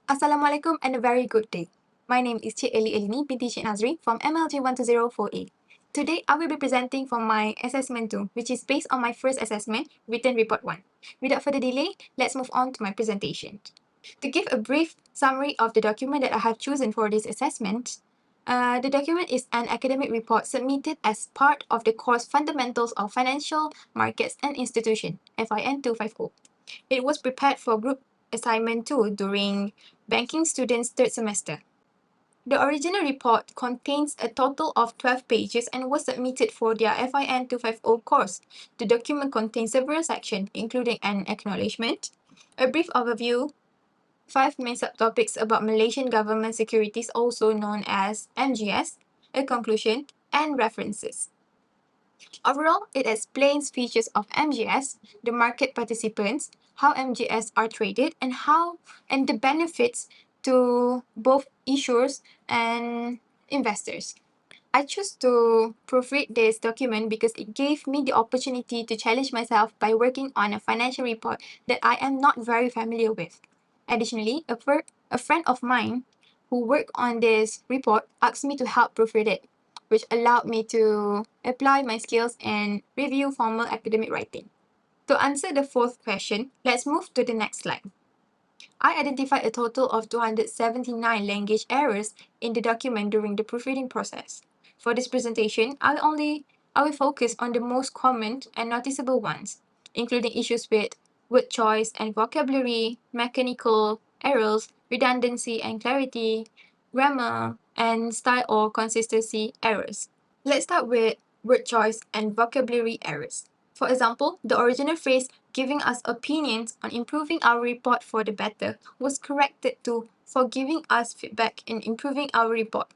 Assalamualaikum and a very good day. My name is Cik Eli Elini binti Cik Nazri from MLG 1204A. Today, I will be presenting for my assessment 2, which is based on my first assessment, written report 1. Without further delay, let's move on to my presentation. To give a brief summary of the document that I have chosen for this assessment, the document is an academic report submitted as part of the course Fundamentals of Financial Markets and Institution, FIN 250. It was prepared for group assignment 2 during banking students' third semester. The original report contains a total of 12 pages and was submitted for their FIN 250 course. The document contains several sections, including an acknowledgement, a brief overview, 5 main subtopics about Malaysian government securities, also known as MGS, a conclusion, and references. Overall, it explains features of MGS, the market participants, how MGS are traded, and the benefits to both issuers and investors. I chose to proofread this document because it gave me the opportunity to challenge myself by working on a financial report that I am not very familiar with. Additionally, a friend of mine who worked on this report asked me to help proofread it, which allowed me to apply my skills and review formal academic writing. To answer the fourth question, let's move to the next slide. I identified a total of 279 language errors in the document during the proofreading process. For this presentation, I will focus on the most common and noticeable ones, including issues with word choice and vocabulary, mechanical errors, redundancy and clarity, grammar, and style or consistency errors. Let's start with word choice and vocabulary errors. For example, the original phrase giving us opinions on improving our report for the better was corrected to for giving us feedback in improving our report.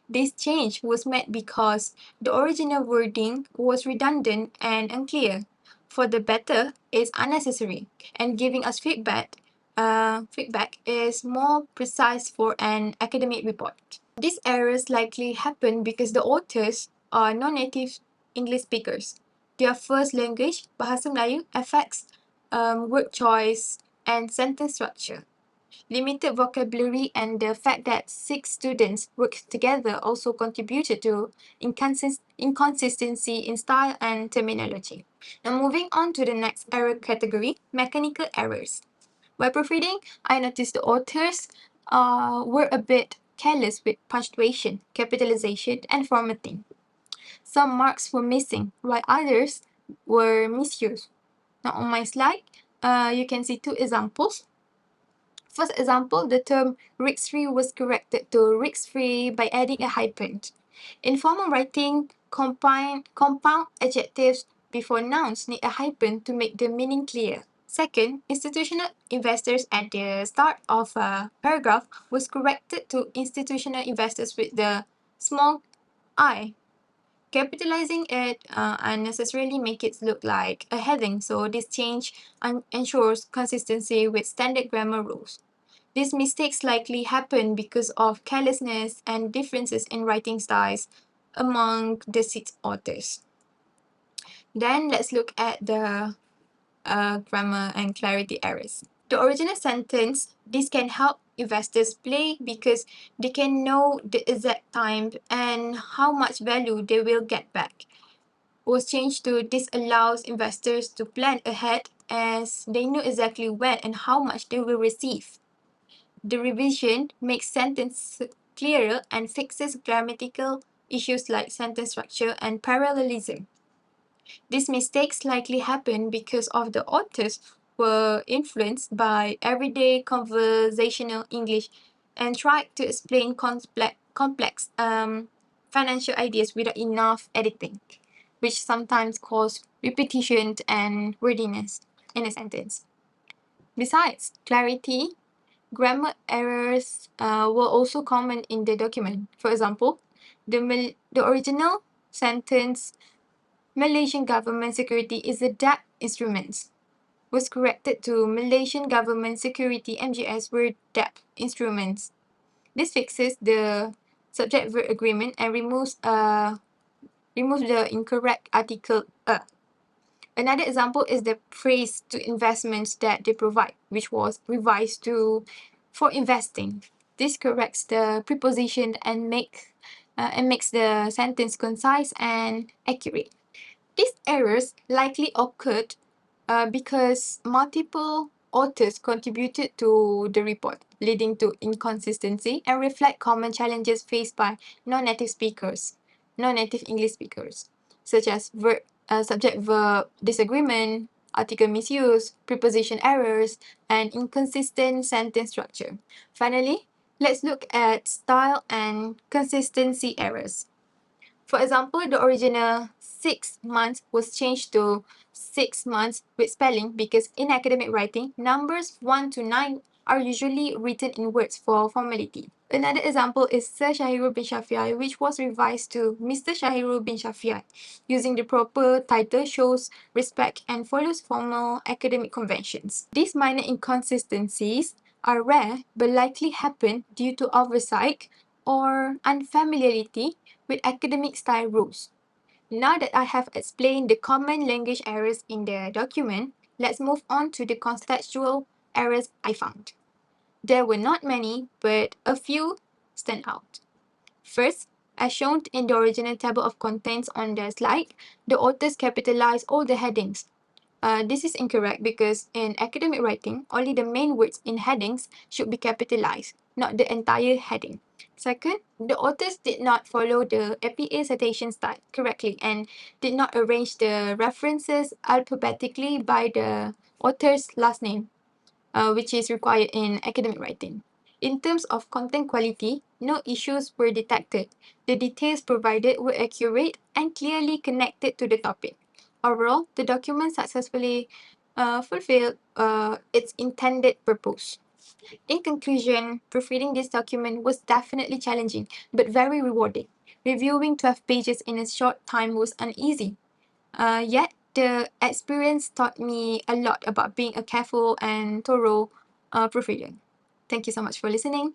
This change was made because the original wording was redundant and unclear. For the better is unnecessary, and giving us feedback is more precise for an academic report. These errors likely happen because the authors are non-native English speakers. Their first language, Bahasa Melayu, affects word choice and sentence structure. Limited vocabulary and the fact that 6 students worked together also contributed to inconsistency in style and terminology. Now moving on to the next error category, mechanical errors. While proofreading, I noticed the authors were a bit careless with punctuation, capitalization, and formatting. Some marks were missing, while others were misused. Now on my slide, you can see 2 examples. First example, the term risk-free was corrected to risk-free by adding a hyphen. In formal writing, compound adjectives before nouns need a hyphen to make the meaning clear. Second, institutional investors at the start of a paragraph was corrected to institutional investors with the small I. Capitalizing it unnecessarily make it look like a heading, so this change ensures consistency with standard grammar rules. These mistakes likely happen because of carelessness and differences in writing styles among the 6 authors. Then let's look at the grammar and clarity errors. The original sentence, this can help investors play because they can know the exact time and how much value they will get back, was changed to this allows investors to plan ahead as they know exactly when and how much they will receive. The revision makes sentence clearer and fixes grammatical issues like sentence structure and parallelism. These mistakes likely happen because of the authors were influenced by everyday conversational English and tried to explain complex financial ideas without enough editing, which sometimes cause repetition and wordiness in a sentence. Besides clarity, grammar errors were also common in the document. For example, the original sentence, Malaysian government security is a debt instrument, was corrected to Malaysian government security MGS were debt instruments. This fixes the subject-verb agreement and removes the incorrect article a. Another example is the praise to investments that they provide, which was revised to For investing, this corrects the preposition and makes the sentence concise and accurate. These errors likely occurred because multiple authors contributed to the report, leading to inconsistency and reflect common challenges faced by non-native English speakers, such as subject-verb disagreement, article misuse, preposition errors, and inconsistent sentence structure. Finally, let's look at style and consistency errors. For example, the original 6 months was changed to 6 months with spelling because in academic writing, numbers 1 to 9 are usually written in words for formality. Another example is Sir Shahirul bin Shafi'i, which was revised to Mr. Shahirul bin Shafi'i. Using the proper title shows respect and follows formal academic conventions. These minor inconsistencies are rare but likely happen due to oversight or unfamiliarity with academic style rules. Now that I have explained the common language errors in the document, let's move on to the contextual errors I found. There were not many, but a few stand out. First, as shown in the original table of contents on the slide, the authors capitalized all the headings. This is incorrect because in academic writing, only the main words in headings should be capitalized, not the entire heading. Second, the authors did not follow the APA citation style correctly and did not arrange the references alphabetically by the author's last name, which is required in academic writing. In terms of content quality, no issues were detected. The details provided were accurate and clearly connected to the topic. Overall, the document successfully fulfilled its intended purpose. In conclusion, proofreading this document was definitely challenging, but very rewarding. Reviewing 12 pages in a short time was uneasy. Yet, the experience taught me a lot about being a careful and thorough proofreader. Thank you so much for listening.